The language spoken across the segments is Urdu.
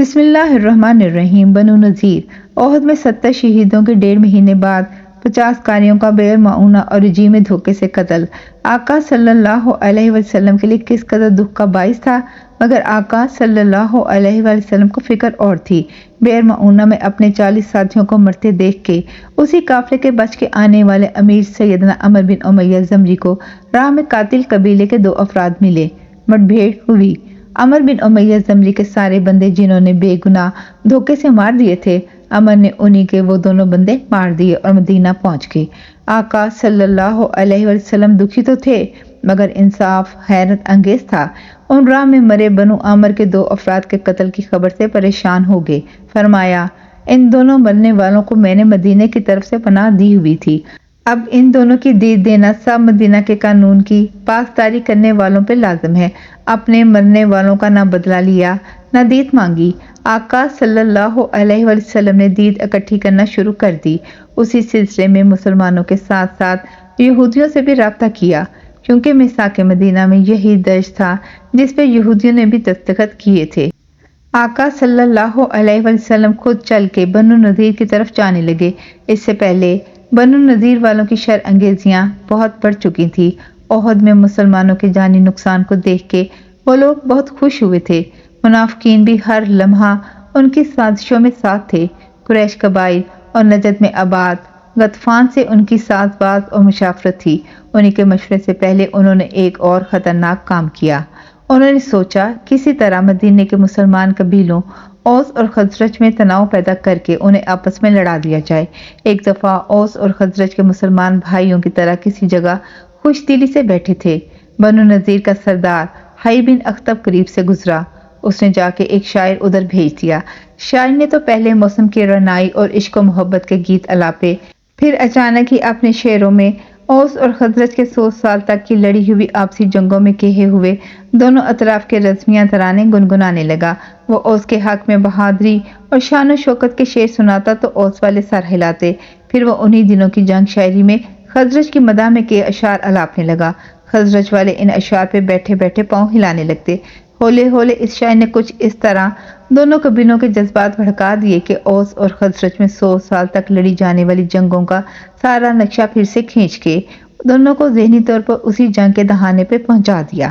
بسم اللہ الرحمن الرحیم۔ بنو نذیر احد میں 70 شہیدوں کے 1.5 مہینے بعد 50 قاریوں کا بغیر معونہ اور رجی میں دھوکے سے قتل۔ آقا صلی اللہ علیہ وسلم کے لیے کس قدر دکھ کا باعث تھا، مگر آقا صلی اللہ علیہ وسلم کو فکر اور تھی۔ بغیر معونہ میں اپنے 40 ساتھیوں کو مرتے دیکھ کے اسی قافلے کے بچ کے آنے والے امیر سیدنا عمر بن امیہ زمری کو راہ میں قاتل قبیلے کے 2 افراد ملے۔ مٹ بھیڑ ہوئی۔ عمر بن امیہ زمری کے سارے بندے جنہوں نے بے گناہ دھوکے سے مار دیے تھے، عمر نے انہی کے وہ دونوں بندے مار دیے اور مدینہ پہنچ گئے۔ آقا صلی اللہ علیہ وسلم دکھی تو تھے، مگر انصاف حیرت انگیز تھا۔ ان راہ میں مرے بنو عامر کے 2 افراد کے قتل کی خبر سے پریشان ہو گئے۔ فرمایا، ان دونوں مرنے والوں کو میں نے مدینے کی طرف سے پناہ دی ہوئی تھی، اب ان دونوں کی دیت دینا سب مدینہ کے قانون کی پاسداری کرنے والوں پہ لازم ہے۔ اپنے مرنے والوں کا نہ بدلہ لیا نہ دیت مانگی۔ آقا صلی اللہ علیہ وسلم نے دیت اکٹھی کرنا شروع کر دی۔ اسی سلسلے میں مسلمانوں کے ساتھ ساتھ یہودیوں سے بھی رابطہ کیا، کیونکہ میثاق مدینہ میں یہی درج تھا جس پہ یہودیوں نے بھی دستخط کیے تھے۔ آقا صلی اللہ علیہ وسلم خود چل کے بنو نذیر کی طرف جانے لگے۔ اس سے پہلے بنو نذیر والوں کی شر انگیزیاں بہت بڑھ چکی تھی۔ احد میں مسلمانوں کے جانی نقصان کو دیکھ کے وہ لوگ بہت خوش ہوئے تھے۔ منافقین بھی ہر لمحہ ان کی سازشوں میں ساتھ تھے۔ قریش قبائل اور نجد میں آباد غطفان سے ان کی ساز باز اور مشاورت تھی۔ انہی کے مشورے سے پہلے انہوں نے ایک اور خطرناک کام کیا۔ انہوں نے سوچا کسی طرح مدینے کے مسلمان قبیلوں اوس اور خزرج میں تناؤ پیدا کر کے انہیں آپس میں لڑا دیا جائے۔ ایک دفعہ اوس اور خزرج کے مسلمان بھائیوں کی طرح کسی جگہ خوش دلی سے بیٹھے تھے۔ بنو نذیر کا سردار حی بن اخطب قریب سے گزرا۔ اس نے جا کے ایک شاعر ادھر بھیج دیا۔ شاعر نے تو پہلے موسم کی رعنائی اور عشق و محبت کے گیت الاپے، پھر اچانک ہی اپنے شعروں میں اوس اور خزرج کے 100 سال تک کی لڑی ہوئی آپسی جنگوں میں کہے ہوئے دونوں اطراف کے رزمیاں ترانے گنگنانے لگا۔ وہ اوس کے حق میں بہادری اور شان و شوکت کے شعر سناتا تو اوس والے سر ہلاتے، پھر وہ انہی دنوں کی جنگ شاعری میں خزرج کی مداح میں کے اشعار الاپنے لگا۔ خزرج والے ان اشعار پہ بیٹھے بیٹھے پاؤں ہلانے لگتے۔ ہولے ہولے اس شاعر نے کچھ اس طرح دونوں قبیلوں کے جذبات بھڑکا دیے کہ اوس اور خزرج میں 100 سال تک لڑی جانے والی جنگوں کا سارا نقشہ پھر سے کھینچ کے دونوں کو ذہنی طور پر اسی جنگ کے دہانے پہ پہنچا دیا۔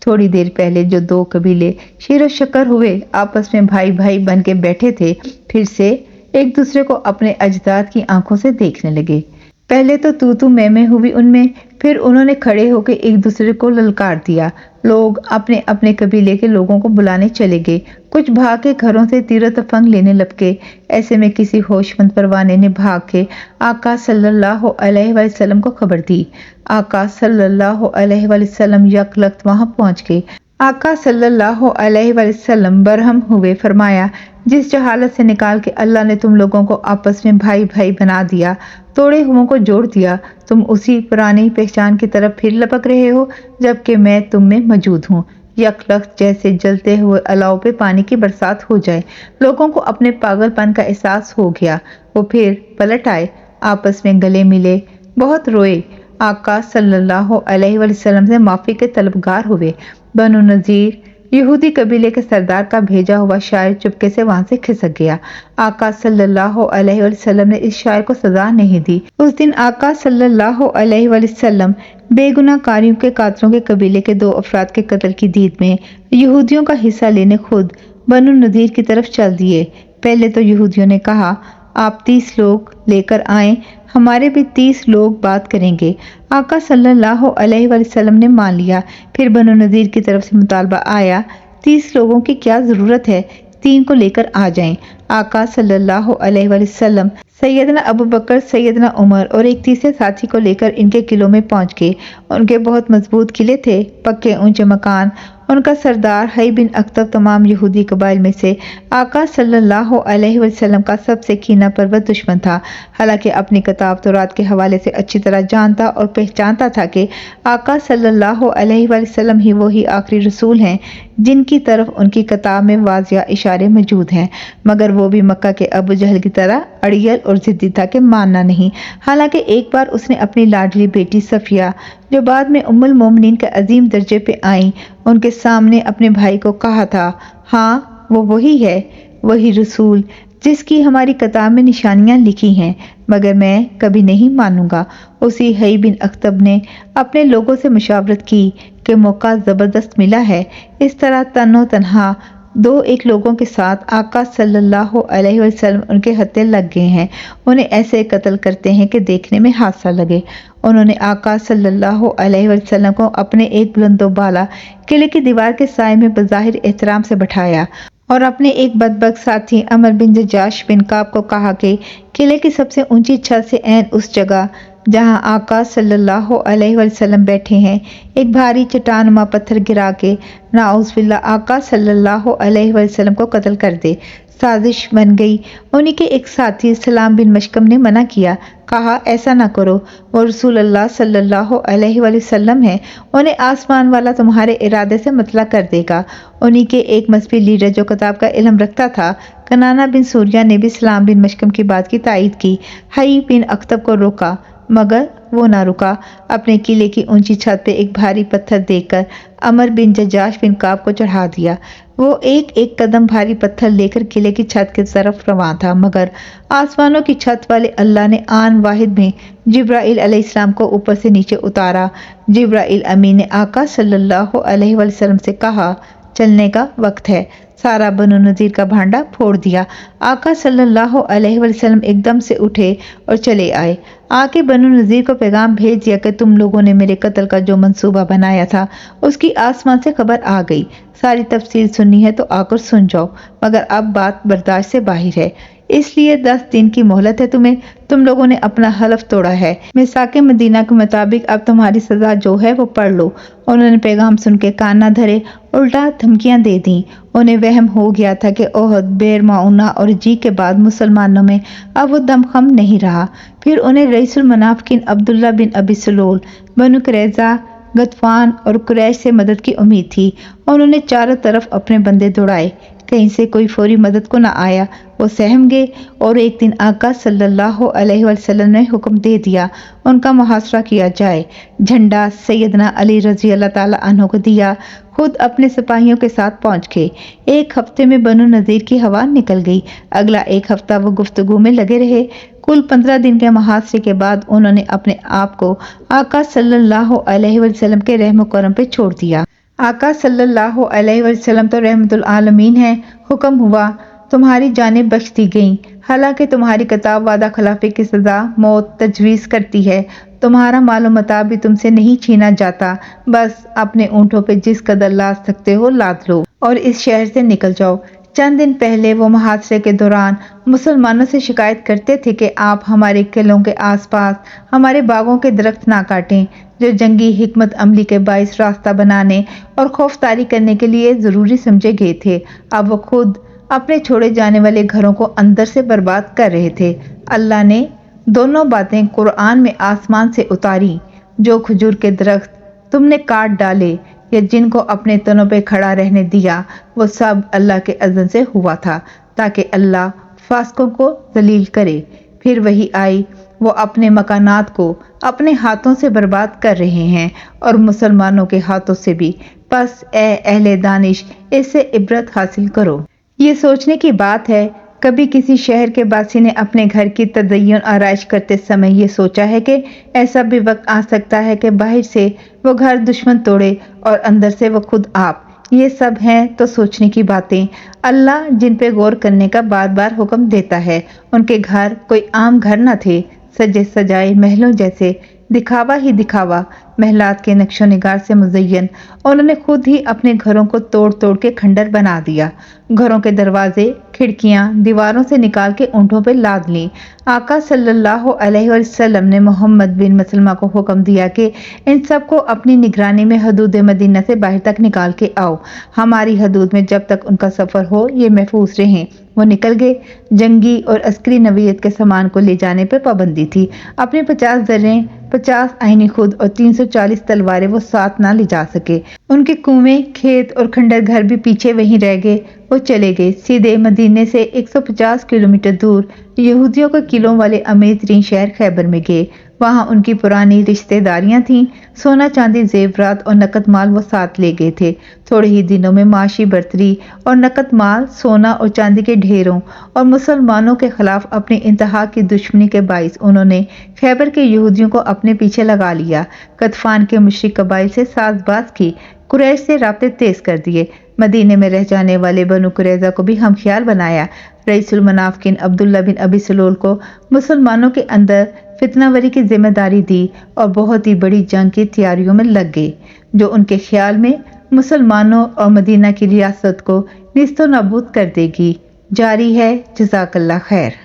تھوڑی دیر پہلے جو 2 قبیلے شیر و شکر ہوئے آپس میں بھائی بھائی بن کے بیٹھے تھے، پھر سے ایک دوسرے کو اپنے اجداد کی آنکھوں سے دیکھنے لگے۔ پہلے تو تو میں ہوئی ان میں، پھر انہوں نے کھڑے ہو کے ایک دوسرے کو للکار دیا۔ لوگ اپنے اپنے قبیلے کے لوگوں کو بلانے چلے گئے۔ کچھ بھاگ کے گھروں سے تیر و تفنگ لینے لپکے۔ ایسے میں کسی ہوش مند پروانے نے بھاگ کے آقا صلی اللہ علیہ وسلم کو خبر دی۔ آقا صلی اللہ علیہ وسلم یک لخت وہاں پہنچ گئے۔ آقا صلی اللہ علیہ وسلم برہم ہوئے۔ فرمایا، جس جہالت سے نکال کے اللہ نے تم لوگوں کو آپس میں بھائی بھائی بنا دیا، توڑے ہوئوں کو جوڑ دیا، تم اسی پرانی پہچان کی طرف پھر لپک رہے ہو جبکہ میں تم میں موجود ہوں۔ یک لخت جیسے جلتے ہوئے الاؤ پہ پانی کی برسات ہو جائے۔ لوگوں کو اپنے پاگل پن کا احساس ہو گیا۔ وہ پھر پلٹ آئے، آپس میں گلے ملے، بہت روئے۔ آقا صلی اللہ علیہ وسلم سے معافی کے طلبگار ہوئے۔ بنو نذیر یہودی قبیلے کے سردار کا بھیجا ہوا شاعر چپکے سے وہاں سے کھسک گیا۔ آقا صلی اللہ علیہ وسلم نے اس شاعر کو سزا نہیں دی۔ اس دن آقا صلی اللہ علیہ وسلم بے گناہ کاریوں کے قاتلوں کے قبیلے کے 2 افراد کے قتل کی دیت میں یہودیوں کا حصہ لینے خود بنو نذیر کی طرف چل دیے۔ پہلے تو یہودیوں نے کہا، آپ 30 لوگ لے کر آئیں، ہمارے بھی 30 لوگ بات کریں گے۔ آقا صلی اللہ علیہ وسلم نے مان لیا۔ پھر بنو نذیر کی طرف سے مطالبہ آیا، 30 لوگوں کی کیا ضرورت ہے، 3 کو لے کر آ جائیں۔ آقا صلی اللہ علیہ وسلم سیدنا ابو بکر، سیدنا عمر اور ایک تیسرے ساتھی کو لے کر ان کے قلعوں میں پہنچ گئے۔ ان کے بہت مضبوط قلعے تھے، پکے اونچے مکان۔ ان کا سردار حی بن اخطب تمام یہودی قبائل میں سے آقا صلی اللہ علیہ وسلم کا سب سے کینہ پرور دشمن تھا، حالانکہ اپنی کتاب تورات کے حوالے سے اچھی طرح جانتا اور پہچانتا تھا کہ آقا صلی اللہ علیہ وسلم ہی وہی آخری رسول ہیں جن کی طرف ان کی کتاب میں واضح اشارے موجود ہیں، مگر وہ بھی مکہ کے ابو جہل کی طرح اڑیل اور ضدی تھا کہ ماننا نہیں۔ حالانکہ ایک بار اس نے اپنی لاڈلی بیٹی صفیہ، جو بعد میں ام المومنین کے عظیم درجے پہ آئیں، ان کے سامنے اپنے بھائی کو کہا تھا، ہاں وہ وہی ہے، وہی رسول جس کی ہماری کتاب میں نشانیاں لکھی ہیں، مگر میں کبھی نہیں مانوں گا۔ اسی حی بن اخطب نے اپنے لوگوں سے مشاورت کی کہ موقع زبردست ملا ہے، اس طرح تن و تنہا دو ایک لوگوں کے ساتھ آقا صلی اللہ علیہ وسلم ان کے ہتھے لگ گئے ہیں، انہیں ایسے قتل کرتے ہیں کہ دیکھنے میں حادثہ لگے۔ انہوں نے آقا صلی اللہ علیہ وسلم کو اپنے ایک بلند و بالا قلعے کی دیوار کے سائے میں بظاہر احترام سے بٹھایا اور اپنے ایک بدبخت ساتھی عمر بن ججاش بن کعب کو کہا کہ قلعے کی سب سے اونچی چھت سے عین اس جگہ جہاں آقا صلی اللہ علیہ وسلم بیٹھے ہیں ایک بھاری چٹان نما پتھر گرا کے نعوذ باللہ آقا صلی اللہ علیہ وسلم کو قتل کر دے۔ سازش بن گئی۔ انہی کے ایک ساتھی سلام بن مشکم نے منع کیا، کہا ایسا نہ کرو، وہ رسول اللہ صلی اللہ علیہ وسلم ہے، انہیں آسمان والا تمہارے ارادے سے مطلع کر دے گا۔ انہی کے ایک مذہبی لیڈر جو کتاب کا علم رکھتا تھا، کنانہ بن سوریہ نے بھی سلام بن مشکم کی بات کی تائید کی۔ حی بن اخطب کو روکا مگر وہ نہ رکا، اپنے قلعے کی اونچی چھت پہ ایک بھاری پتھر دیکھ کر عمر بن ججاش بن کعب کو چڑھا دیا۔ وہ ایک ایک قدم بھاری پتھر لے کر قلعے کی چھت کی طرف رواں تھا، مگر آسمانوں کی چھت والے اللہ نے آن واحد میں جبرائیل علیہ السلام کو اوپر سے نیچے اتارا۔ جبرائیل امین نے آقا صلی اللہ علیہ وسلم سے کہا چلنے کا وقت ہے۔ سارا بنو نذیر کا بھانڈا پھوڑ دیا۔ آقا صلی اللہ علیہ وسلم ایک دم سے اٹھے اور چلے آئے۔ آ کے بنو نذیر کو پیغام بھیج دیا کہ تم لوگوں نے میرے قتل کا جو منصوبہ بنایا تھا اس کی آسمان سے خبر آ گئی۔ ساری تفصیل سننی ہے تو آ کر سن جاؤ، مگر اب بات برداشت سے باہر ہے، اس لیے 10 دن کی مہلت ہے تمہیں۔ تم لوگوں نے اپنا حلف توڑا ہے، میثاق مدینہ کے مطابق اب تمہاری سزا جو ہے وہ پڑھ لو۔ انہوں نے پیغام سن کے کان نہ دھرے، الٹا دھمکیاں دے دیں۔ انہیں وہم ہو گیا تھا کہ احد، بئر معونہ اور جی کے بعد مسلمانوں میں اب وہ دم خم نہیں رہا۔ پھر انہیں رئیس المنافقین عبداللہ بن ابی سلول، بنو قریظہ، غطفان اور قریش سے مدد کی امید تھی۔ انہوں نے چاروں طرف اپنے بندے دوڑائے، کہیں سے کوئی فوری مدد کو نہ آیا۔ وہ سہم گئے اور ایک دن آقا صلی اللہ علیہ وسلم نے حکم دے دیا ان کا محاصرہ کیا جائے۔ جھنڈا سیدنا علی رضی اللہ تعالیٰ عنہ کو دیا، خود اپنے سپاہیوں کے ساتھ پہنچ گئے۔ ایک ہفتے میں بنو نذیر کی ہوا نکل گئی۔ اگلا ایک ہفتہ وہ گفتگو میں لگے رہے۔ کل 15 دن کے محاصرے کے بعد انہوں نے اپنے آپ کو آقا صلی اللہ علیہ وسلم کے رحم و کرم پہ چھوڑ دیا۔ آقا صلی اللہ علیہ وسلم تو رحمت العالمین ہیں۔ حکم ہوا تمہاری جانیں بخش دی گئیں، حالانکہ تمہاری کتاب وعدہ خلافی کی سزا موت تجویز کرتی ہے۔ تمہارا مال و متاع بھی تم سے نہیں چھینا جاتا، بس اپنے اونٹوں پہ جس قدر لاد سکتے ہو لاد لو اور اس شہر سے نکل جاؤ۔ چند دن پہلے وہ محاصرے کے دوران مسلمانوں سے شکایت کرتے تھے کہ آپ ہمارے قلعوں کے آس پاس ہمارے باغوں کے درخت نہ کاٹیں، جو جنگی حکمت عملی کے باعث راستہ بنانے اور خوف طاری کرنے کے لیے ضروری سمجھے گئے تھے۔ اب وہ خود اپنے چھوڑے جانے والے گھروں کو اندر سے برباد کر رہے تھے۔ اللہ نے دونوں باتیں قرآن میں آسمان سے اتاری، جو کھجور کے درخت تم نے کاٹ ڈالے یا جن کو اپنے تنوں پہ کھڑا رہنے دیا، وہ سب اللہ کے اذن سے ہوا تھا تاکہ اللہ فاسقوں کو ذلیل کرے۔ پھر وہی آئی، وہ اپنے مکانات کو اپنے ہاتھوں سے برباد کر رہے ہیں اور مسلمانوں کے ہاتھوں سے بھی۔ پس اے اہل دانش، اس سے عبرت حاصل کرو۔ یہ سوچنے کی بات ہے، کبھی کسی شہر کے باسی نے اپنے گھر کی تزئین آرائش کرتے سمے یہ سوچا ہے کہ ایسا بھی وقت آ سکتا ہے کہ باہر سے وہ گھر دشمن توڑے اور اندر سے وہ خود آپ؟ یہ سب ہیں تو سوچنے کی باتیں۔ اللہ جن پہ غور کرنے کا بار بار حکم دیتا ہے، ان کے گھر کوئی عام گھر نہ تھے، سجے سجائے محلوں جیسے، دکھاوا ہی دکھاوا، محلات کے نقش و نگار سے مزین۔ انہوں نے خود ہی اپنے گھروں کو توڑ توڑ کے کھنڈر بنا دیا، گھروں کے دروازے کھڑکیاں دیواروں سے نکال کے اونٹوں پہ لاد لی۔ آقا صلی اللہ علیہ وسلم نے محمد بن مسلمہ کو حکم دیا کہ ان سب کو اپنی نگرانی میں حدود مدینہ سے باہر تک نکال کے آؤ، ہماری حدود میں جب تک ان کا سفر ہو یہ محفوظ رہیں۔ وہ نکل گئے۔ جنگی اور عسکری نوعیت کے سامان کو لے جانے پہ پابندی تھی۔ اپنے 50 دریں، 50 آہنی خود اور 340 تلواریں وہ ساتھ نہ لے جا سکے۔ ان کے کنویں، کھیت اور کھنڈر گھر بھی پیچھے وہیں رہ گئے۔ وہ چلے گئے سیدھے مدینے سے 150 کلومیٹر دور یہودیوں کے قلعوں والے امیر ترین شہر خیبر میں گئے۔ وہاں ان کی پرانی رشتہ داریاں تھیں۔ سونا چاندی زیورات اور نقد مال وہ ساتھ لے گئے تھے۔ تھوڑے ہی دنوں میں معاشی برتری اور نقد مال، سونا اور چاندی کے ڈھیروں اور مسلمانوں کے خلاف اپنی انتہا کی دشمنی کے باعث انہوں نے خیبر کے یہودیوں کو اپنے پیچھے لگا لیا، غطفان کے مشرک قبائل سے ساز باز کی، قریش سے رابطے تیز کر دیے، مدینے میں رہ جانے والے بنو قریظہ کو بھی ہم خیال بنایا، رئیس المنافقین عبداللہ بن ابی سلول کو مسلمانوں کے اندر فتنہ وری کی ذمہ داری دی اور بہت ہی بڑی جنگ کی تیاریوں میں لگ گئے، جو ان کے خیال میں مسلمانوں اور مدینہ کی ریاست کو نیست و نابود کر دے گی۔ جاری ہے۔ جزاک اللہ خیر۔